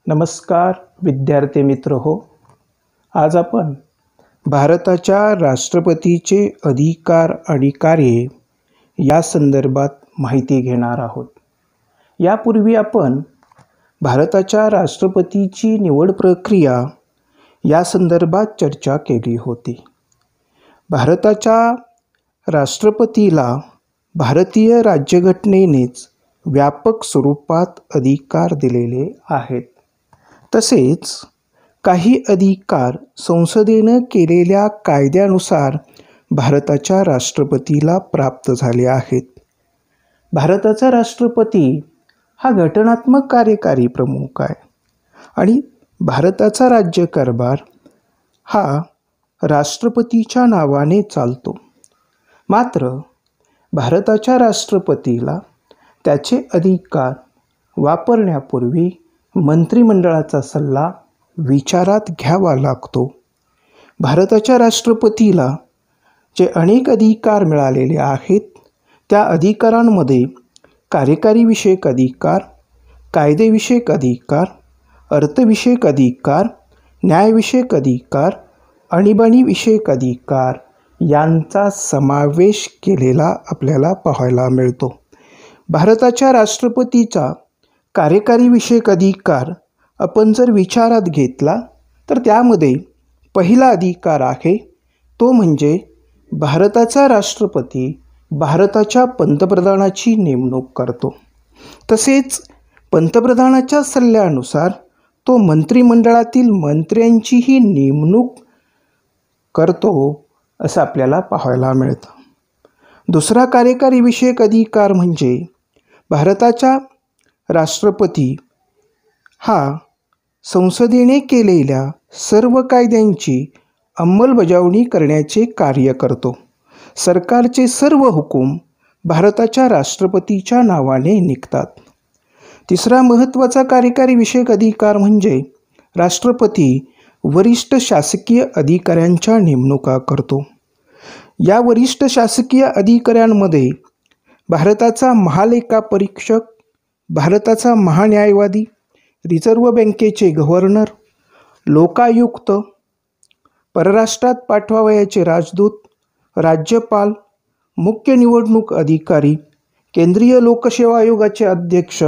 नमस्कार विद्यार्थी मित्र हो. आज आपण भारताच्या राष्ट्रपतीचे अधिकार आणि कार्ये या संदर्भात माहिती घेणार आहोत. यापूर्वी आपण भारताच्या राष्ट्रपतीची निवड प्रक्रिया या संदर्भात चर्चा केली होती. भारताच्या राष्ट्रपतीला भारतीय राज्यघटनेनेच व्यापक स्वरूपात अधिकार दिलेले आहेत. तसेच काही अधिकार संसदेनं केलेल्या कायद्यानुसार भारताच्या राष्ट्रपतीला प्राप्त झाले आहेत. भारताचा राष्ट्रपती हा घटनात्मक कार्यकारी प्रमुख आहे आणि भारताचा राज्यकारभार हा राष्ट्रपतीच्या नावाने चालतो. मात्र भारताच्या राष्ट्रपतीला त्याचे अधिकार वापरण्यापूर्वी मंत्रिमंडळाचा सल्ला विचारात घ्यावा लागतो. भारताच्या राष्ट्रपतीला जे अनेक अधिकार मिळालेले आहेत त्या अधिकारांमध्ये कार्यकारी विषयक अधिकार, कायदेविषयक अधिकार, अर्थविषयक अधिकार, न्यायविषयक अधिकार, आणीबाणीविषयक अधिकार यांचा समावेश केलेला आपल्याला पाहायला मिळतो. भारताच्या राष्ट्रपतीचा कार्यकारी विषयक अधिकार आपण जर विचारात घेतला तर त्यामध्ये पहिला अधिकार आहे तो म्हणजे भारताचा राष्ट्रपती भारताच्या पंतप्रधानाची नेमणूक करतो. तसेच पंतप्रधानाच्या सल्ल्यानुसार तो मंत्रिमंडळातील मंत्र्यांचीही नेमणूक करतो असं आपल्याला पाहायला मिळतं. दुसरा कार्यकारी विषयक अधिकार म्हणजे भारताचा राष्ट्रपती हा संसदेने केलेल्या सर्व कायद्यांची अंमलबजावणी करण्याचे कार्य करतो. सरकारचे सर्व हुकूम भारताच्या राष्ट्रपतीच्या नावाने निघतात. तिसरा महत्त्वाचा कार्यकारी विषयक अधिकार म्हणजे राष्ट्रपती वरिष्ठ शासकीय अधिकाऱ्यांच्या नेमणुका करतो. या वरिष्ठ शासकीय अधिकाऱ्यांमध्ये भारताचा महालेखापरीक्षक, भारताचा महान्यायवादी, रिझर्व्ह बँकेचे गव्हर्नर, लोकायुक्त, परराष्ट्रात पाठवावयाचे राजदूत, राज्यपाल, मुख्य निवडणूक अधिकारी, केंद्रीय लोकसेवा आयोगाचे अध्यक्ष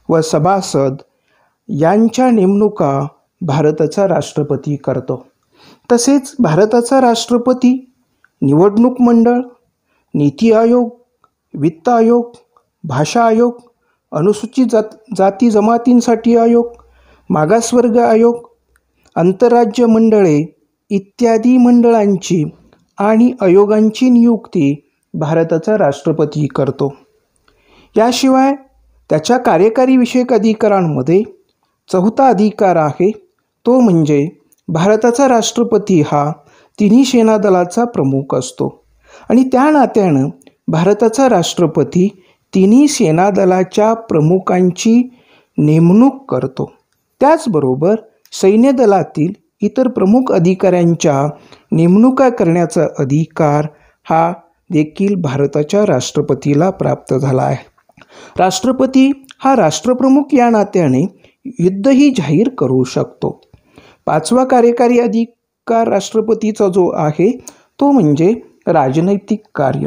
व सभासद यांच्या नेमणुका भारताचा राष्ट्रपती करतो. तसेच भारताचा राष्ट्रपती निवडणूक मंडळ, नीती आयोग, वित्त आयोग, भाषा आयोग, अनुसूचित जाती जमातींसाठी आयोग, मागासवर्ग आयोग, आंतरराज्य मंडळे इत्यादी मंडळांची आणि आयोगांची नियुक्ती भारताचा राष्ट्रपती करतो. याशिवाय त्याच्या कार्यकारी विषयक अधिकारांमध्ये चौथा अधिकार आहे तो म्हणजे भारताचा राष्ट्रपती हा तिन्ही सेनादलाचा प्रमुख असतो आणि त्या नात्यानं भारताचा राष्ट्रपती तिन्ही सेनादलाच्या प्रमुखांची नेमणूक करतो. त्याचबरोबर सैन्य दलातील इतर प्रमुख अधिकाऱ्यांच्या नेमणुका करण्याचा अधिकार हा देखील भारताच्या राष्ट्रपतीला प्राप्त झाला आहे. राष्ट्रपती हा राष्ट्रप्रमुख या नात्याने युद्धही जाहीर करू शकतो. पाचवा कार्यकारी अधिकार राष्ट्रपतीचा जो आहे तो म्हणजे राजनैतिक कार्य.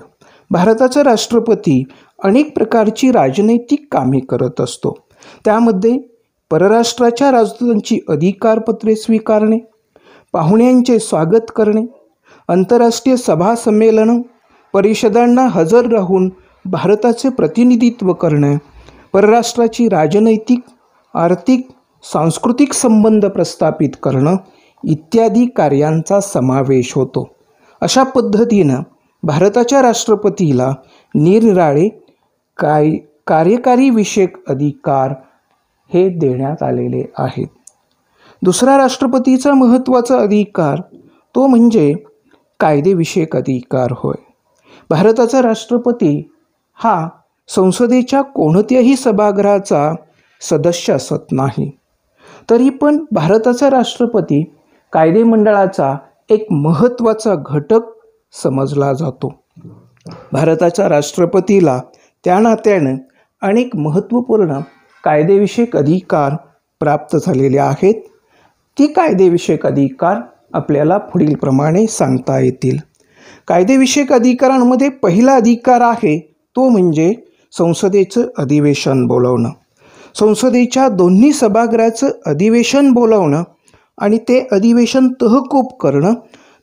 भारताचा राष्ट्रपती अनेक प्रकारची राजनैतिक कामे करत असतो. त्यामध्ये परराष्ट्राच्या राजदूतांची अधिकारपत्रे स्वीकारणे, पाहुण्यांचे स्वागत करणे, आंतरराष्ट्रीय सभा संमेलनं, परिषदांना हजर राहून भारताचे प्रतिनिधित्व करणे, परराष्ट्राची राजनैतिक, आर्थिक, सांस्कृतिक संबंध प्रस्थापित करणं इत्यादी कार्यांचा समावेश होतो. अशा पद्धतीनं भारताच्या राष्ट्रपतीला निरनिराळे कार्यकारी विषयक अधिकार हे देण्यात आलेले आहेत. दुसरा राष्ट्रपतीचा महत्त्वाचा अधिकार तो म्हणजे कायदेविषयक अधिकार होय. भारताचा राष्ट्रपती हा संसदेच्या कोणत्याही सभागृहाचा सदस्य असत नाही. तरी पण भारताचा राष्ट्रपती कायदेमंडळाचा एक महत्त्वाचा घटक समजला जातो. भारताच्या राष्ट्रपतीला त्या नात्यानं अनेक महत्त्वपूर्ण कायदेविषयक अधिकार प्राप्त झालेले आहेत. ती कायदेविषयक अधिकार आपल्याला पुढीलप्रमाणे सांगता येतील. कायदेविषयक अधिकारांमध्ये पहिला अधिकार आहे तो म्हणजे संसदेचं अधिवेशन बोलावणं. संसदेच्या दोन्ही सभागृहाचं अधिवेशन बोलावणं आणि ते अधिवेशन तहकूब करणं,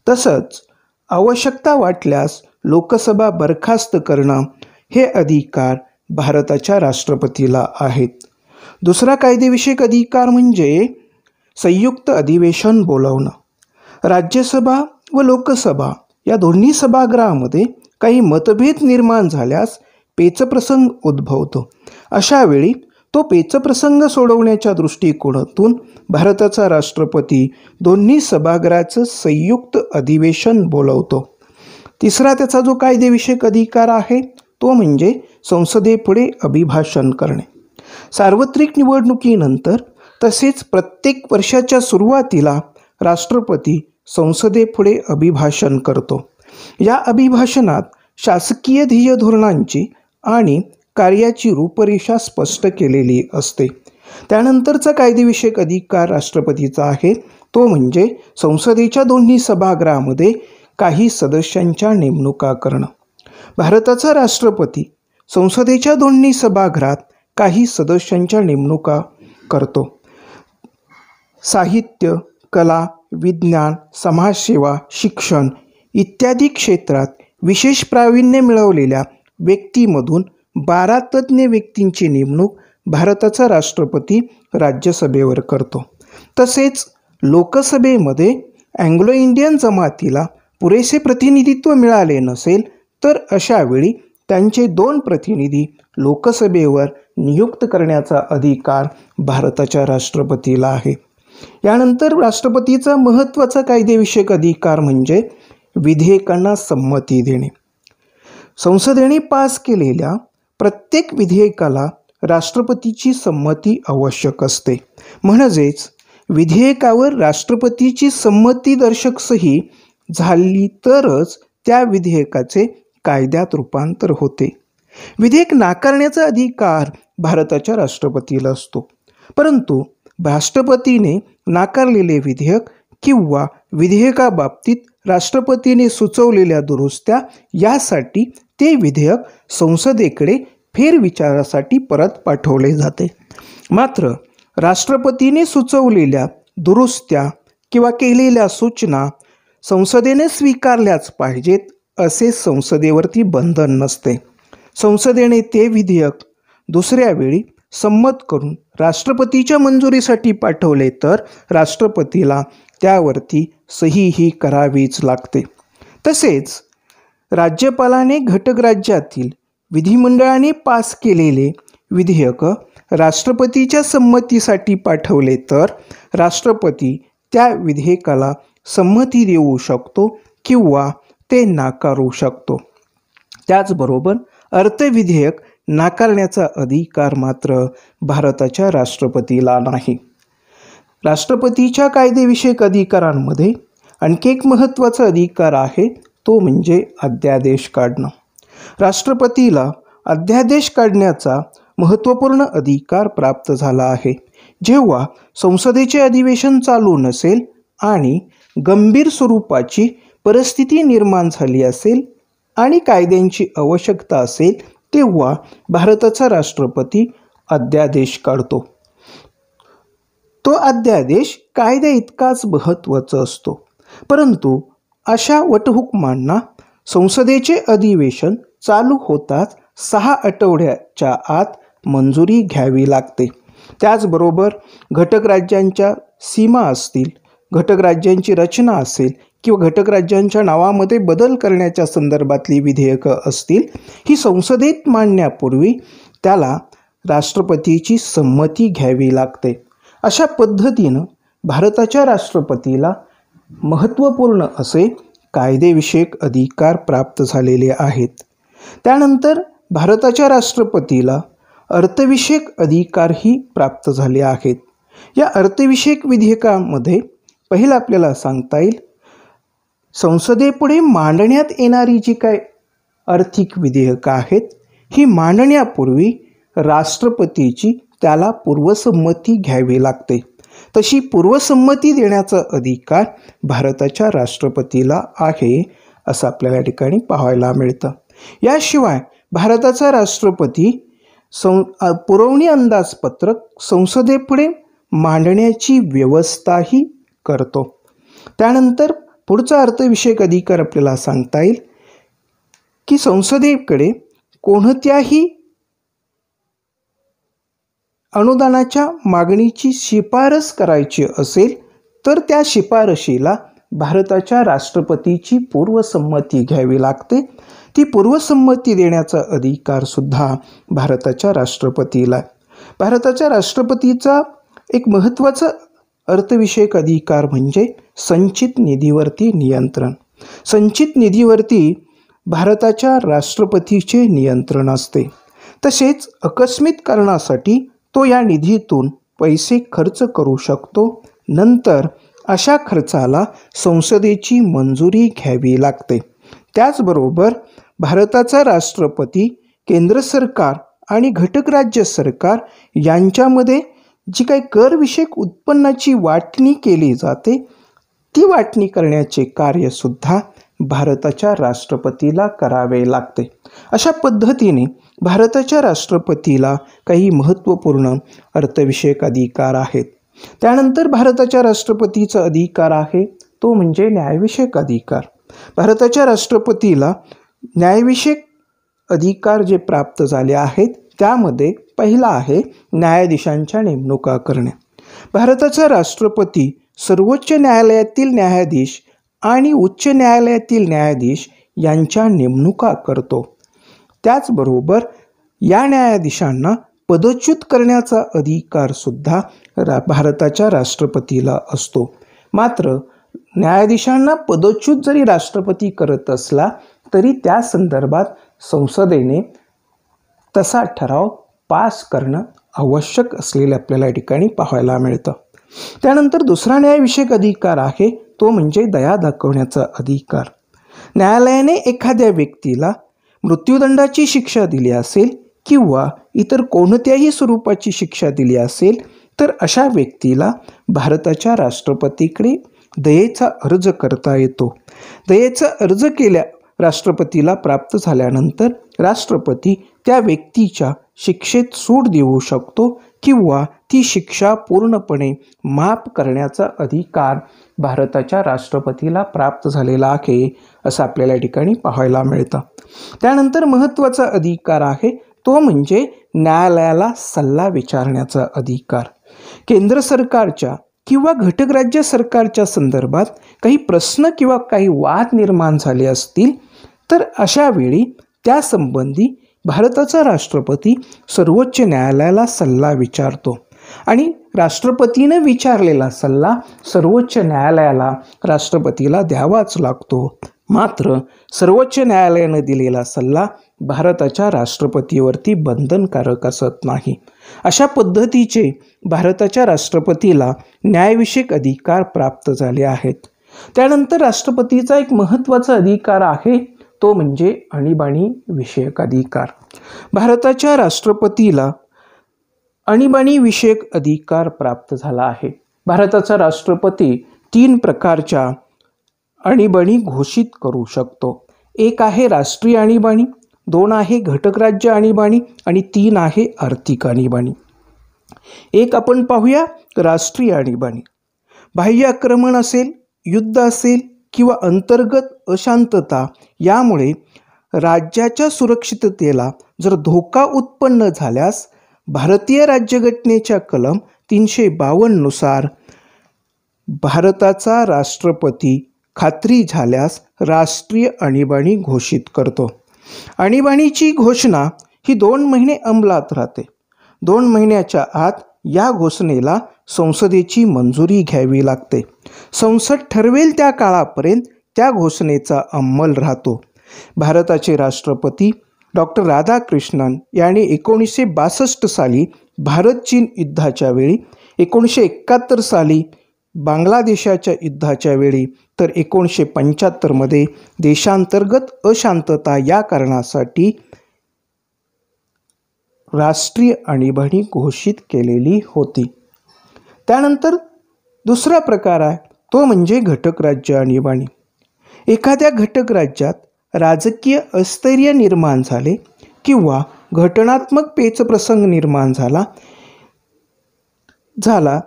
तसंच आवश्यकता वाटल्यास लोकसभा बरखास्त करणं हे अधिकार भारताच्या राष्ट्रपतीला आहेत. दुसरा कायदेविषयक अधिकार म्हणजे संयुक्त अधिवेशन बोलावणं. राज्यसभा व लोकसभा या दोन्ही सभागृहामध्ये काही मतभेद निर्माण झाल्यास पेचप्रसंग उद्भवतो. अशा वेळी तो पेचप्रसंग सोडवण्याच्या दृष्टिकोनातून भारताचा राष्ट्रपती दोन्ही सभागृहाचं संयुक्त अधिवेशन बोलवतो. तिसरा त्याचा जो कायदेविषयक अधिकार आहे तो म्हणजे संसदेपुढे अभिभाषण करणे. सार्वत्रिक निवडणुकीनंतर तसेच प्रत्येक वर्षाच्या सुरुवातीला राष्ट्रपती संसदेपुढे अभिभाषण करतो. या अभिभाषणात शासकीय ध्येय धोरणांची आणि कार्याची रूपरेषा स्पष्ट केलेली असते. त्यानंतरचा कायदेविषयक अधिकार राष्ट्रपतीचा आहे तो म्हणजे संसदेच्या दोन्ही सभागृहामध्ये काही सदस्यांच्या नेमणुका करणं. भारताचा राष्ट्रपती संसदेच्या दोन्ही सभागृहात काही सदस्यांच्या नेमणुका करतो. साहित्य, कला, विज्ञान, समाजसेवा, शिक्षण इत्यादी क्षेत्रात विशेष प्रावीण्य मिळवलेल्या व्यक्तीमधून 12 तज्ज्ञ व्यक्तींची नेमणूक भारताचा राष्ट्रपती राज्यसभेवर करतो. तसेच लोकसभेमध्ये अँग्लो इंडियन जमातीला पुरेसे प्रतिनिधित्व मिळाले नसेल तर अशा वेळी त्यांचे 2 प्रतिनिधी लोकसभेवर नियुक्त करण्याचा अधिकार भारताच्या राष्ट्रपतीला आहे. यानंतर राष्ट्रपतीचा महत्त्वाचा कायदेविषयक अधिकार म्हणजे विधेयकांना संमती देणे. संसदेने पास केलेल्या प्रत्येक विधेयकाला राष्ट्रपतीची संमती आवश्यक असते. म्हणजेच विधेयकावर राष्ट्रपतीची संमतीदर्शक सही झाली तरच त्या विधेयकाचे कायद्यात रूपांतर होते. विधेयक नाकारण्याचा अधिकार भारताच्या राष्ट्रपतीला असतो, परंतु राष्ट्रपतीने नाकारलेले विधेयक किंवा विधेयकाबाबतीत राष्ट्रपतीने सुचवलेल्या दुरुस्त्या यासाठी ते विधेयक संसदेकडे फेरविचारासाठी परत पाठवले जाते. मात्र राष्ट्रपतीने सुचवलेल्या दुरुस्त्या किंवा केलेल्या सूचना संसदेने स्वीकारल्याच पाहिजेत असे संसदेवरती बंधन नसते. संसदेने ते विधेयक दुसऱ्या वेळी संमत करून राष्ट्रपतीच्या मंजुरीसाठी पाठवले तर राष्ट्रपतीला त्यावरती सहीही करावीच लागते. तसेच राज्यपालाने घटक राज्यातील विधिमंडळाने पास केलेले विधेयक राष्ट्रपतीच्या संमतीसाठी पाठवले तर राष्ट्रपती त्या विधेयकाला संमती देऊ शकतो किंवा ते नाकारू शकतो. त्याचबरोबर अर्थविधेयक नाकारण्याचा अधिकार मात्र भारताच्या राष्ट्रपतीला नाही. राष्ट्रपतीच्या कायदेविषयक अधिकारांमध्ये आणखी एक महत्त्वाचा अधिकार आहे तो म्हणजे अध्यादेश काढणं. राष्ट्रपतीला अध्यादेश काढण्याचा महत्त्वपूर्ण अधिकार प्राप्त झाला आहे. जेव्हा संसदेचे अधिवेशन चालू नसेल आणि गंभीर स्वरूपाची परिस्थिती निर्माण झाली असेल आणि कायद्यांची आवश्यकता असेल तेव्हा भारताचा राष्ट्रपती अध्यादेश काढतो. तो अध्यादेश कायद्या इतकाच महत्त्वाचा असतो, परंतु अशा वटहुकमांना संसदेचे अधिवेशन चालू होताच 6 आठवड्याच्या आत मंजुरी घ्यावी लागते. त्याचबरोबर घटक राज्यांच्या सीमा असतील, घटक राज्यांची रचना असेल किंवा घटक राज्यांच्या नावामध्ये बदल करण्याच्या संदर्भातली विधेयकं असतील, ही संसदेत मांडण्यापूर्वी त्याला राष्ट्रपतीची संमती घ्यावी लागते. अशा पद्धतीनं भारताच्या राष्ट्रपतीला महत्त्वपूर्ण असे कायदेविषयक अधिकार प्राप्त झालेले आहेत. त्यानंतर भारताच्या राष्ट्रपतीला अर्थविषयक अधिकारही प्राप्त झाले आहेत. या अर्थविषयक विधेयकामध्ये पहिलं आपल्याला सांगता येईल संसदेपुढे मांडण्यात येणारी जी काय आर्थिक विधेयकं आहेत ही मांडण्यापूर्वी राष्ट्रपतीची त्याला पूर्वसंमती घ्यावी लागते. तशी पूर्वसंमती देण्याचा अधिकार भारताच्या राष्ट्रपतीला आहे असं आपल्याला या ठिकाणी पाहायला मिळतं. याशिवाय भारताचा राष्ट्रपती पुरवणी अंदाजपत्रक संसदेपुढे मांडण्याची व्यवस्थाही करतो. त्यानंतर पुढचा अर्थविषयक अधिकार आपल्याला सांगता येईल की संसदेकडे कोणत्याही अनुदानाच्या मागणीची शिफारस करायची असेल तर त्या शिफारशीला भारताच्या राष्ट्रपतीची पूर्वसंमती घ्यावी लागते. ती पूर्वसंमती देण्याचा अधिकार सुद्धा भारताच्या राष्ट्रपतीला. भारताच्या राष्ट्रपतीचा एक महत्त्वाचा अर्थविषयक अधिकार म्हणजे संचित निधीवरती नियंत्रण. संचित निधीवरती भारताच्या राष्ट्रपतीचे नियंत्रण असते. तसेच आकस्मिक कारणासाठी तो या निधीतून पैसे खर्च करू शकतो. नंतर अशा खर्चाला संसदेची मंजुरी घ्यावी लागते. त्याचबरोबर भारताचा राष्ट्रपती केंद्र सरकार आणि घटक राज्य सरकार यांच्यामध्ये जी काही करविषयक उत्पन्नाची वाटणी केली जाते ती वाटणी करण्याचे कार्यसुद्धा भारताच्या राष्ट्रपतीला करावे लागते. अशा पद्धतीने भारताच्या राष्ट्रपतीला काही महत्त्वपूर्ण अर्थविषयक अधिकार आहेत. त्यानंतर भारताच्या राष्ट्रपतीचा अधिकार आहे तो म्हणजे न्यायविषयक अधिकार. भारताच्या राष्ट्रपतीला न्यायविषयक अधिकार जे प्राप्त झाले आहेत त्यामध्ये पहिला आहे न्यायाधीशांच्या नेमणुका करणे. भारताचा राष्ट्रपती सर्वोच्च न्यायालयातील न्यायाधीश आणि उच्च न्यायालयातील न्यायाधीश यांच्या नेमणुका करतो. त्याचबरोबर या न्यायाधीशांना पदच्युत करण्याचा अधिकार सुद्धा भारताच्या राष्ट्रपतीला असतो. मात्र न्यायाधीशांना पदच्युत जरी राष्ट्रपती करत असला तरी त्या संदर्भात संसदेने तसा ठराव पास करणं आवश्यक असलेले आपल्याला या ठिकाणी पाहायला मिळतं. त्यानंतर दुसरा न्यायविषयक अधिकार आहे तो म्हणजे दया दाखवण्याचा अधिकार. न्यायालयाने एखाद्या व्यक्तीला मृत्यूदंडाची शिक्षा दिली असेल किंवा इतर कोणत्याही स्वरूपाची शिक्षा दिली असेल तर अशा व्यक्तीला भारताच्या राष्ट्रपतीकडे दयेचा अर्ज करता येतो. दयेचा अर्ज केल्या राष्ट्रपतीला प्राप्त झाल्यानंतर राष्ट्रपती त्या व्यक्तीच्या शिक्षेत सूट देऊ शकतो किंवा ती शिक्षा पूर्णपणे माफ करण्याचा अधिकार भारताच्या राष्ट्रपतीला प्राप्त झालेला आहे असं आपल्याला या ठिकाणी पाहायला मिळतं. त्यानंतर महत्त्वाचा अधिकार आहे तो म्हणजे न्यायालयाला सल्ला विचारण्याचा अधिकार. केंद्र सरकारच्या किंवा घटक राज्य सरकारच्या संदर्भात काही प्रश्न किंवा काही वाद निर्माण झाले असतील तर अशा वेळी त्यासंबंधी भारताचा राष्ट्रपती सर्वोच्च न्यायालयाला सल्ला विचारतो आणि राष्ट्रपतीने विचारलेला सल्ला सर्वोच्च न्यायालयाला राष्ट्रपतीला द्यावाच लागतो. मात्र सर्वोच्च न्यायालयाने दिलेला सल्ला भारताच्या राष्ट्रपतीवरती बंधनकारक असत नाही. अशा पद्धतीचे भारताच्या राष्ट्रपतीला न्यायविषयक अधिकार प्राप्त झाले आहेत. त्यानंतर राष्ट्रपतीचा एक महत्त्वाचा अधिकार आहे तो म्हणजे आणीबाणी विषयक अधिकार. भारताच्या राष्ट्रपतीला आणीबाणी विषयक अधिकार प्राप्त झाला आहे. भारताचा राष्ट्रपती 3 प्रकारच्या आणीबाणी घोषित करू शकतो. एक आहे राष्ट्रीय आणीबाणी, 2 आहे घटक राज्य आणीबाणी आणि 3 आहे आर्थिक आणीबाणी. एक आपण पाहूया राष्ट्रीय आणीबाणी. बाह्य आक्रमण असेल, युद्ध असेल किंवा अंतर्गत अशांतता यामुळे राज्याच्या सुरक्षिततेला जर धोका उत्पन्न झाल्यास भारतीय राज्यघटनेच्या कलम 352 नुसार भारताचा राष्ट्रपती खात्री झाल्यास राष्ट्रीय आणीबाणी घोषित करतो. आणीबाणीची घोषणा ही 2 महिने अंमलात राहते. 2 महिन्याच्या आत या घोषणेला संसदेची मंजुरी घ्यावी लागते. संसद ठरवेल त्या काळापर्यंत त्या घोषणेचा अंमल राहतो. भारताचे राष्ट्रपती डॉक्टर राधाकृष्णन यांनी 1962 साली भारत चीन युद्धाच्या वेळी, 1971 साली बांगलादेशाच्या युद्धाच्या वेळी तर 1975 देशांतर्गत अशांतता या कारणासाठी राष्ट्रीय आणीबाणी घोषित केलेली होती. त्यानंतर दुसरा प्रकार आहे तो म्हणजे घटक राज्य आणीबाणी. एखाद्या घटक राज्यात राजकीय अस्थैर्य निर्माण झाले किंवा घटनात्मक पेचप्रसंग निर्माण झाला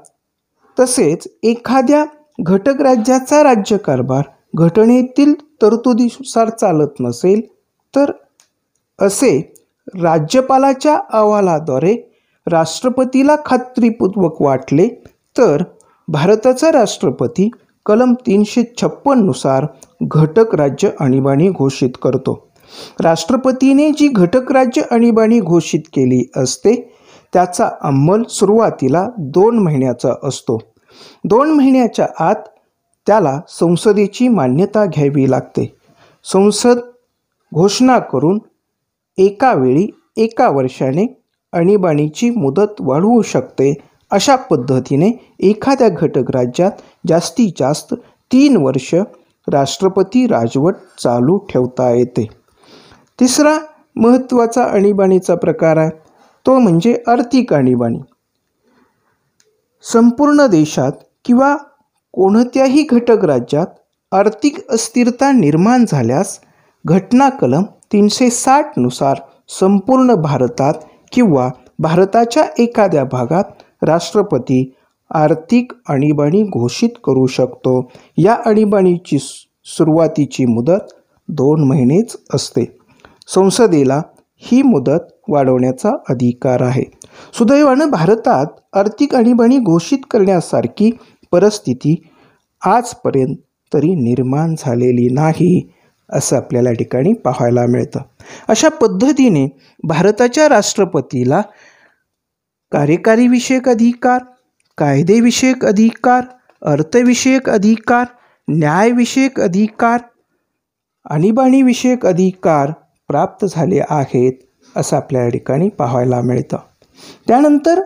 तसेच एखाद्या घटक राज्याचा राज्यकारभार घटनेतील तरतुदीनुसार चालत नसेल तर असे राज्यपालाच्या अहवालाद्वारे राष्ट्रपतीला खात्रीपूर्वक वाटले तर भारताचा राष्ट्रपती कलम 356 नुसार घटक राज्य आणीबाणी घोषित करतो. राष्ट्रपतीने जी घटक राज्य आणीबाणी घोषित केली असते त्याचा अंमल सुरुवातीला 2 महिन्याचा असतो. 2 महिन्याच्या आत त्याला संसदेची मान्यता घ्यावी लागते. संसद घोषणा करून एका वेळी 1 वर्षाने आणीबाणीची मुदत वाढवू शकते. अशा पद्धतीने एखाद्या घटक राज्यात जास्तीत जास्त 3 वर्ष राष्ट्रपती राजवट चालू ठेवता येते. तिसरा महत्त्वाचा आणीबाणीचा प्रकार आहे तो म्हणजे आर्थिक आणीबाणी. संपूर्ण देशात किंवा कोणत्याही घटक राज्यात आर्थिक अस्थिरता निर्माण झाल्यास घटना कलम 360 नुसार संपूर्ण भारतात किंवा भारताच्या एखाद्या भागात राष्ट्रपती आर्थिक आणीबाणी घोषित करू शकतो. या आणीबाणीची सुरुवातीची मुदत 2 महिनेच असते. संसदेला ही मुदत वाढवण्याचा अधिकार आहे. सुदैवानं भारतात आर्थिक आणीबाणी घोषित करण्यासारखी परिस्थिती आजपर्यंत तरी निर्माण झालेली नाही असं आपल्याला ठिकाणी पाहायला मिळतं. अशा पद्धतीने भारताच्या राष्ट्रपतीला कार्यकारी विषयक अधिकार, कायदेविषयक अधिकार, अर्थविषयक अधिकार, न्यायविषयक अधिकार, आणीबाणी विषयक अधिकार प्राप्त झाले आहेत असं आपल्या ठिकाणी पाहायला मिळतं. त्यानंतर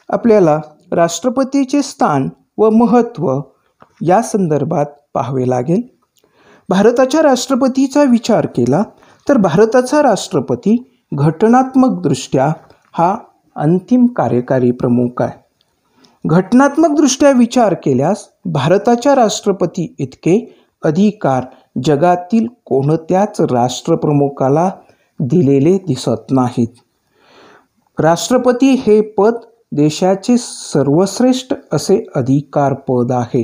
आपल्याला राष्ट्रपतीचे स्थान व महत्त्व या संदर्भात पाहावे लागेल. भारताच्या राष्ट्रपतीचा विचार केला तर भारताचा राष्ट्रपती घटनात्मकदृष्ट्या हा अंतिम कार्यकारी प्रमुख आहे. घटनात्मकदृष्ट्या विचार केल्यास भारताच्या राष्ट्रपती इतके अधिकार जगातील कोणत्याच राष्ट्रप्रमुखाला दिलेले दिसत नाहीत. राष्ट्रपती हे पद देशाचे सर्वश्रेष्ठ असे अधिकार पद आहे.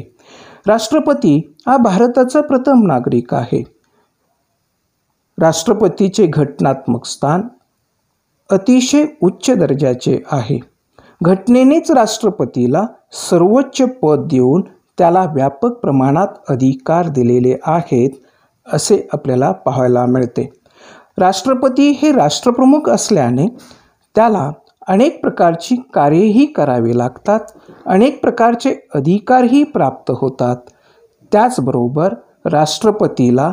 राष्ट्रपती हा भारताचा प्रथम नागरिक आहे. राष्ट्रपतीचे घटनात्मक स्थान अतिशय उच्च दर्जाचे आहे. घटनेनेच राष्ट्रपतीला सर्वोच्च पद देऊन त्याला व्यापक प्रमाणात अधिकार दिलेले आहेत असे आपल्याला पाहायला मिळते. राष्ट्रपती हे राष्ट्रप्रमुख असल्याने त्याला अनेक प्रकारची कार्येही करावी लागतात, अनेक प्रकारचे अधिकारही प्राप्त होतात. त्याचबरोबर राष्ट्रपतीला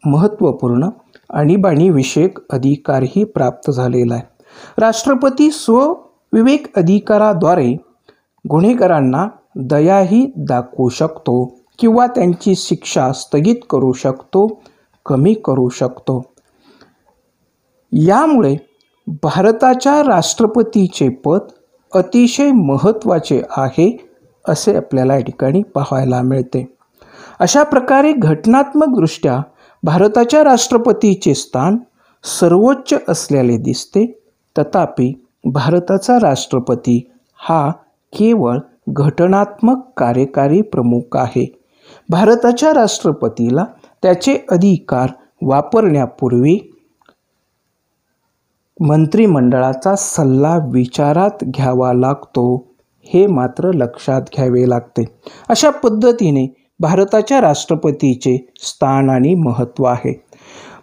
महत्त्वपूर्ण आणीबाणी विषयक अधिकारही प्राप्त झालेला आहे. राष्ट्रपती स्वविवेक अधिकाराद्वारे गुन्हेगारांना दयाही दाखवू शकतो किंवा त्यांची शिक्षा स्थगित करू शकतो, कमी करू शकतो. यामुळे भारताच्या राष्ट्रपतीचे पद अतिशय महत्त्वाचे आहे असे आपल्याला या ठिकाणी पाहायला मिळते. अशा प्रकारे घटनात्मकदृष्ट्या भारताच्या राष्ट्रपतीचे स्थान सर्वोच्च असलेले दिसते. तथापि भारताचा राष्ट्रपती हा केवळ घटनात्मक कार्यकारी प्रमुख आहे. भारताच्या राष्ट्रपतीला त्याचे अधिकार वापरण्यापूर्वी मंत्रिमंडळाचा सल्ला विचारात घ्यावा लागतो, हे मात्र लक्षात घ्यावे लागते. अशा पद्धतीने भारताच्या राष्ट्रपतीचे स्थान आणि महत्त्व आहे.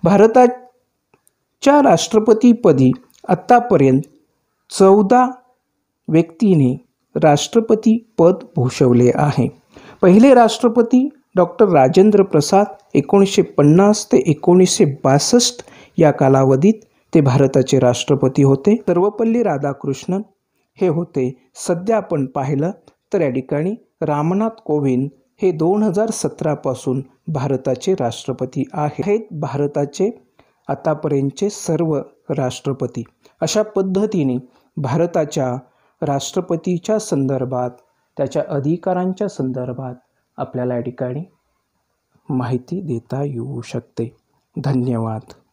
भारताच्या राष्ट्रपतीपदी आत्तापर्यंत 14 व्यक्तींनी राष्ट्रपती पद भूषवले आहे. पहिले राष्ट्रपती डॉक्टर राजेंद्र प्रसाद 1950 ते 1962 या कालावधीत ते भारताचे राष्ट्रपती होते. सर्वपल्ली राधाकृष्णन हे होते. सध्या आपण पाहिलं तर या ठिकाणी रामनाथ कोविंद हे 2017 पासून भारताचे राष्ट्रपती आहेत. भारताचे आतापर्यंतचे सर्व राष्ट्रपती. अशा पद्धतीने भारताच्या राष्ट्रपतीच्या संदर्भात, त्याच्या अधिकारांच्या संदर्भात आपल्याला या ठिकाणी माहिती देता येऊ शकते. धन्यवाद.